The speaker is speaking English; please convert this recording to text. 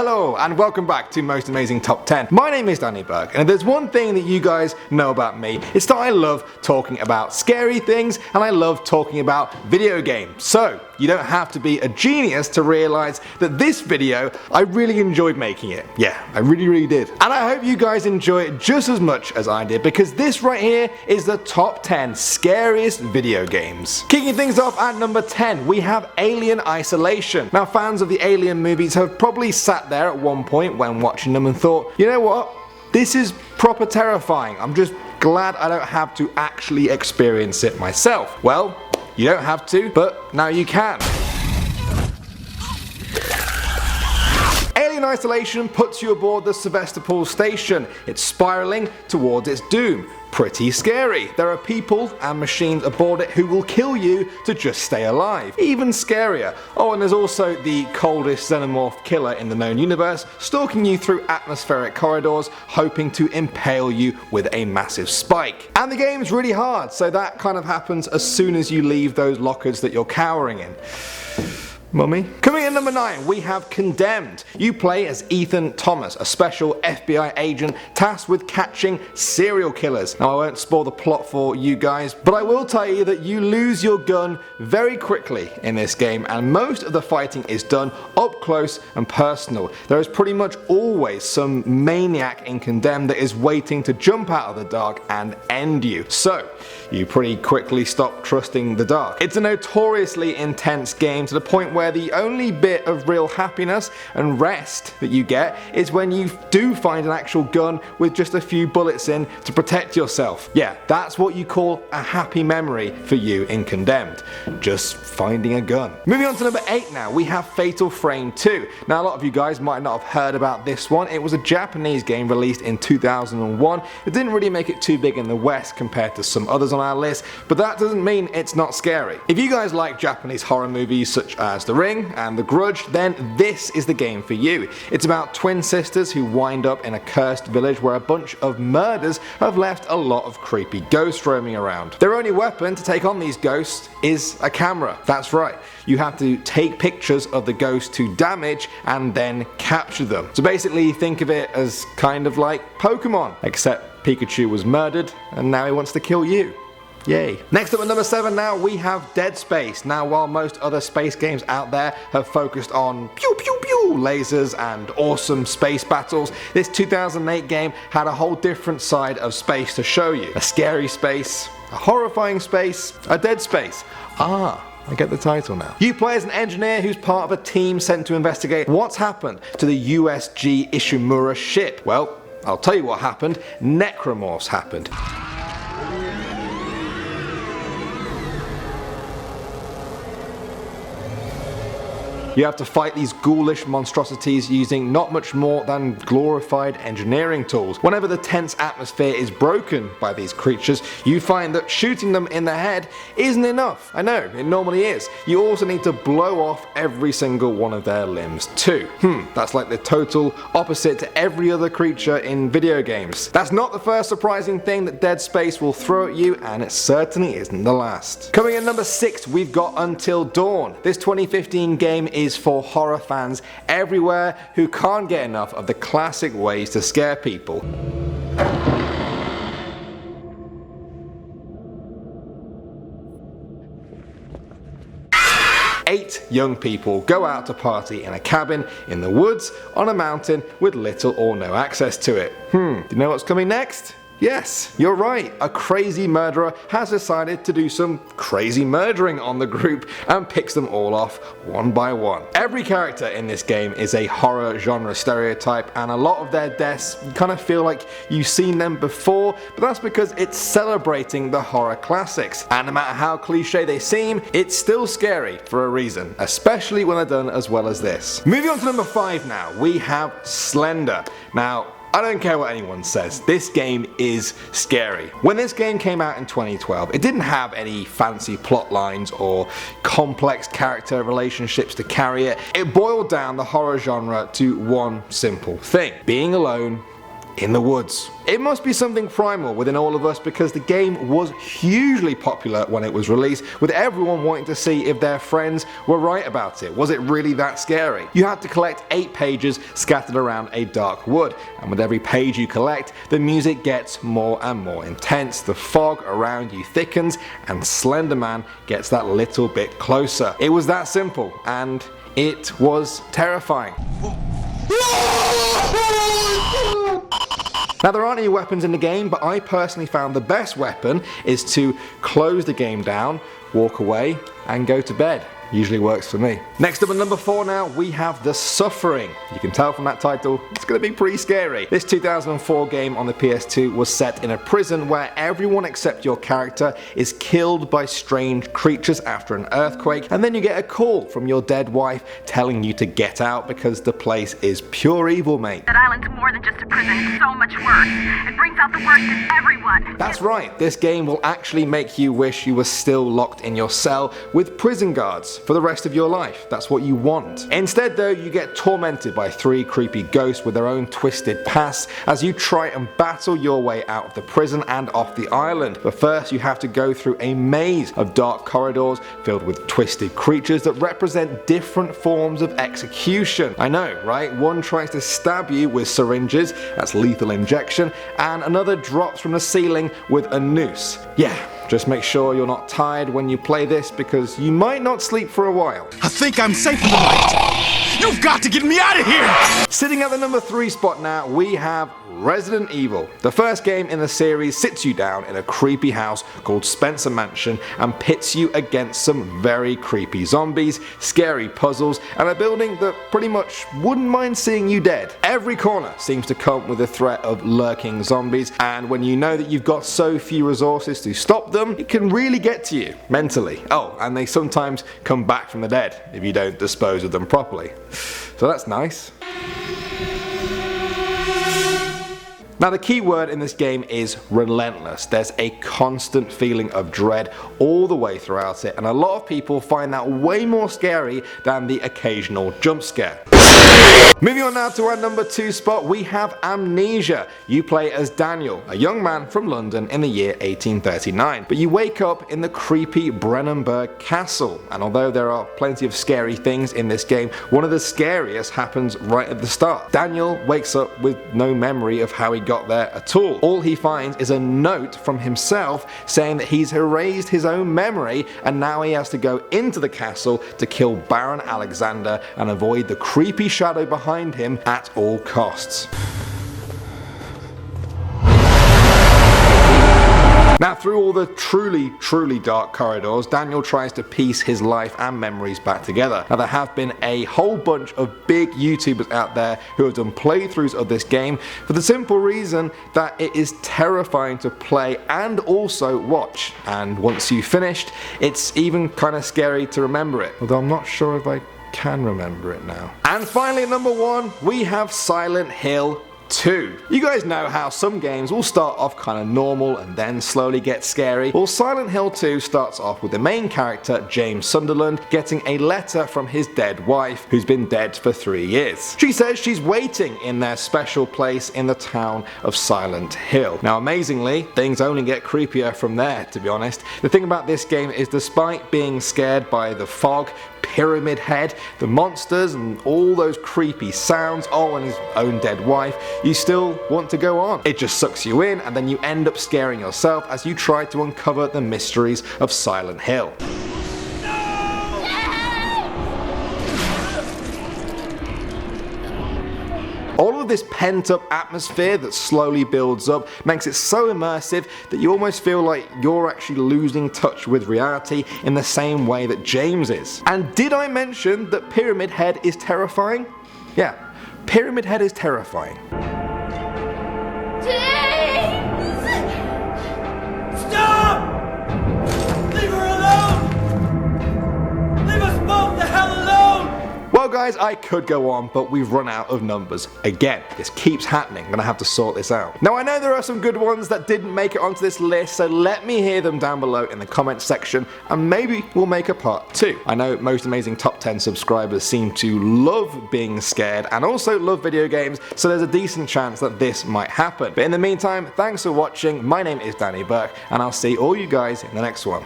Hello and welcome back to Most Amazing Top 10. My name is Danny Burke, and if there's one thing that you guys know about me, it's that I love talking about scary things and I love talking about video games. So you don't have to be a genius to realize that this video, I really enjoyed making it. Yeah, I really did. And I hope you guys enjoy it just as much as I did, because this right here is the top 10 scariest video games. Kicking things off at number 10, we have Alien Isolation. Now, fans of the Alien movies have probably sat there at one point when watching them and thought, you know what? This is proper terrifying. I'm just glad I don't have to actually experience it myself. Well, you don't have to, but now you can. Alien Isolation puts you aboard the Sevastopol station. It's spiraling towards its doom. Pretty scary. There are people and machines aboard it who will kill you to just stay alive. Even scarier. Oh, and there's also the coldest xenomorph killer in the known universe, stalking you through atmospheric corridors, hoping to impale you with a massive spike. And the game's really hard, so that kind of happens as soon as you leave those lockers that you're cowering in. Mummy? Coming in at number 9, we have Condemned. You play as Ethan Thomas, a special FBI agent tasked with catching serial killers. Now, I won't spoil the plot for you guys, but I will tell you that you lose your gun very quickly in this game, and most of the fighting is done up close and personal. There is pretty much always some maniac in Condemned that is waiting to jump out of the dark and end you. So, you pretty quickly stop trusting the dark. It's a notoriously intense game to the point where the only bit of real happiness and rest that you get is when you do find an actual gun with just a few bullets in to protect yourself. Yeah, that's what you call a happy memory for you in Condemned. Just finding a gun. Moving on to number 8 now, we have Fatal Frame 2. Now, a lot of you guys might not have heard about this one. It was a Japanese game released in 2001. It didn't really make it too big in the West compared to some others on our list, but that doesn't mean it's not scary. If you guys like Japanese horror movies such as The Ring and The Grudge, then this is the game for you. It's about twin sisters who wind up in a cursed village where a bunch of murders have left a lot of creepy ghosts roaming around. Their only weapon to take on these ghosts is a camera. That's right. You have to take pictures of the ghosts to damage and then capture them. So basically think of it as kind of like Pokemon, except Pikachu was murdered and now he wants to kill you. Yay. Next up at number 7 now, we have Dead Space. Now, while most other space games out there have focused on pew pew pew lasers and awesome space battles, this 2008 game had a whole different side of space to show you. A scary space, a horrifying space, a dead space. I get the title now. You play as an engineer who's part of a team sent to investigate what's happened to the USG Ishimura ship. Well, I'll tell you what happened. Necromorphs happened. You have to fight these ghoulish monstrosities using not much more than glorified engineering tools. Whenever the tense atmosphere is broken by these creatures, you find that shooting them in the head isn't enough. I know, it normally is. You also need to blow off every single one of their limbs too. That's like the total opposite to every other creature in video games. That's not the first surprising thing that Dead Space will throw at you, and it certainly isn't the last. Coming in number 6, we've got Until Dawn. This 2015 game is for horror fans everywhere who can't get enough of the classic ways to scare people. Eight young people go out to party in a cabin in the woods on a mountain with little or no access to it. Do you know what's coming next? Yes, you're right, a crazy murderer has decided to do some crazy murdering on the group and picks them all off one by one. Every character in this game is a horror genre stereotype, and a lot of their deaths you kind of feel like you've seen them before, but that's because it's celebrating the horror classics. And no matter how cliche they seem, it's still scary for a reason, especially when they're done as well as this. Moving on to number 5 now, we have Slender. Now, I don't care what anyone says, this game is scary. When this game came out in 2012, it didn't have any fancy plot lines or complex character relationships to carry it. It boiled down the horror genre to one simple thing: being alone in the woods. It must be something primal within all of us because the game was hugely popular when it was released, with everyone wanting to see if their friends were right about it. Was it really that scary? You had to collect 8 pages scattered around a dark wood, and with every page you collect, the music gets more and more intense, the fog around you thickens, and Slender Man gets that little bit closer. It was that simple, and it was terrifying. Now, there aren't any weapons in the game, but I personally found the best weapon is to close the game down, walk away, and go to bed. Usually works for me. Next up at number 4 now, we have The Suffering. You can tell from that title, it's going to be pretty scary. This 2004 game on the PS2 was set in a prison where everyone except your character is killed by strange creatures after an earthquake, and then you get a call from your dead wife telling you to get out because the place is pure evil, mate. That island's more than just a prison, it's so much worse. It brings out the worst in everyone. That's right, this game will actually make you wish you were still locked in your cell with prison guards for the rest of your life. That's what you want. Instead though, you get tormented by 3 creepy ghosts with their own twisted pasts as you try and battle your way out of the prison and off the island. But first you have to go through a maze of dark corridors filled with twisted creatures that represent different forms of execution. I know, right? One tries to stab you with syringes, that's lethal injection, and another drops from the ceiling with a noose. Yeah, just make sure you're not tired when you play this because you might not sleep for a while. I think I'm safe for the night. You've got to get me out of here! Sitting at the number 3 spot now, we have Resident Evil. The first game in the series sits you down in a creepy house called Spencer Mansion and pits you against some very creepy zombies, scary puzzles, and a building that pretty much wouldn't mind seeing you dead. Every corner seems to come with a threat of lurking zombies, and when you know that you've got so few resources to stop them, it can really get to you mentally. Oh, and they sometimes come back from the dead if you don't dispose of them properly. So that's nice. Now, the key word in this game is relentless. There's a constant feeling of dread all the way throughout it, and a lot of people find that way more scary than the occasional jump scare. Moving on now to our number 2 spot, we have Amnesia. You play as Daniel, a young man from London in the year 1839. But you wake up in the creepy Brennenburg Castle, and although there are plenty of scary things in this game, one of the scariest happens right at the start. Daniel wakes up with no memory of how he got there at all. All he finds is a note from himself saying that he's erased his own memory and now he has to go into the castle to kill Baron Alexander and avoid the creepy shadow behind him at all costs. Now, through all the truly dark corridors, Daniel tries to piece his life and memories back together. Now, there have been a whole bunch of big YouTubers out there who have done playthroughs of this game for the simple reason that it is terrifying to play and also watch. And once you've finished, it's even kind of scary to remember it. Although I'm not sure if I can remember it now. And finally, at number 1, we have Silent Hill 2. You guys know how some games will start off kind of normal and then slowly get scary. Well, Silent Hill 2 starts off with the main character, James Sunderland, getting a letter from his dead wife, who's been dead for 3 years. She says she's waiting in their special place in the town of Silent Hill. Now, amazingly, things only get creepier from there, to be honest. The thing about this game is, despite being scared by the fog, Pyramid Head, the monsters, and all those creepy sounds, oh, and his own dead wife, you still want to go on. It just sucks you in, and then you end up scaring yourself as you try to uncover the mysteries of Silent Hill. All of this pent-up atmosphere that slowly builds up makes it so immersive that you almost feel like you're actually losing touch with reality in the same way that James is. And did I mention that Pyramid Head is terrifying? Yeah, Pyramid Head is terrifying. James! Stop! Leave her alone! Leave us both the hell alone! Well guys, I could go on, but we've run out of numbers. Again, this keeps happening. I'm gonna have to sort this out. Now I know there are some good ones that didn't make it onto this list, so let me hear them down below in the comments section, and maybe we'll make a part 2. I know most amazing top 10 subscribers seem to love being scared and also love video games, so there's a decent chance that this might happen. But in the meantime, thanks for watching. My name is Danny Burke, and I'll see all you guys in the next one.